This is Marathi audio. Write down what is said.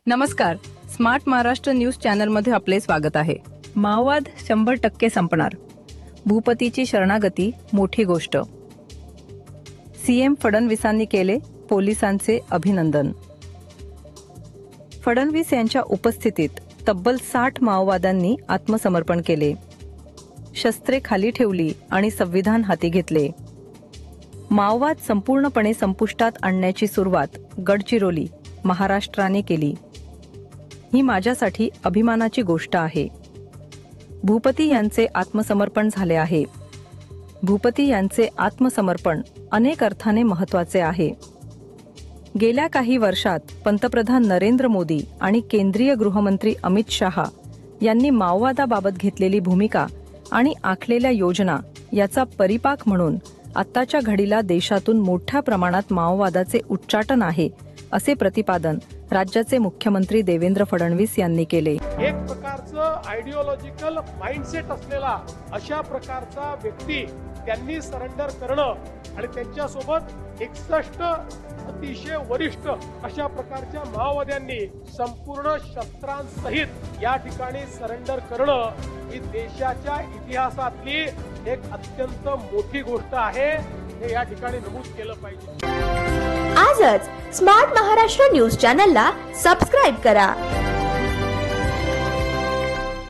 नमस्कार, स्मार्ट महाराष्ट्र न्यूज चॅनलमध्ये आपले स्वागत आहे। माओवाद 100% संपणार, भूपतीची शरणागती मोठी गोष्ट। सीएम फडणवीसांनी केले पोलिसांचे अभिनंदन। फडणवीस यांच्या उपस्थितीत तब्बल 60 माओवाद्यांनी आत्मसमर्पण केले, शस्त्रे खाली ठेवली आणि संविधान हाती घेतले। माओवाद संपूर्णपणे संपुष्टात आणण्याची सुरुवात गडचिरोली, महाराष्ट्राने केली। ही माझ्यासाठी अभिमानाची गोष्ट आहे। भूपती यांचे आत्मसमर्पण झाले आहे। भूपती यांचे आत्मसमर्पण अनेक अर्थाने महत्त्वाचे आहे। गेल्या काही वर्षात पंतप्रधान नरेंद्र मोदी आणि केंद्रीय गृहमंत्री अमित शहा यांनी माओवादाबाबत घेतलेली भूमिका आणि आखलेल्या योजना याचा परिपाक म्हणून आत्ताच्या घडीला देशातून मोठ्या प्रमाणात माओवादाचे उच्चाटन आहे, असे प्रतिपादन राज्याचे मुख्यमंत्री देवेंद्र फडणवीस यांनी केले। एक प्रकारचं आयडिओलॉजिकल माइंडसेट असलेला अशा प्रकारचा व्यक्ती त्यांनी सरेंडर करणं आणि त्यांच्यासोबत 61 अतिशय वरिष्ठ अशा प्रकारच्या माओवाद्यांनी संपूर्ण शस्त्रांसहित या ठिकाणी सरेंडर करणं ही देशाच्या इतिहासातली एक अत्यंत मोठी गोष्ट आहे, हे या ठिकाणी नमूद केलं पाहिजे। आजच स्मार्ट महाराष्ट्र न्यूज चॅनलला सबस्क्राइब करा।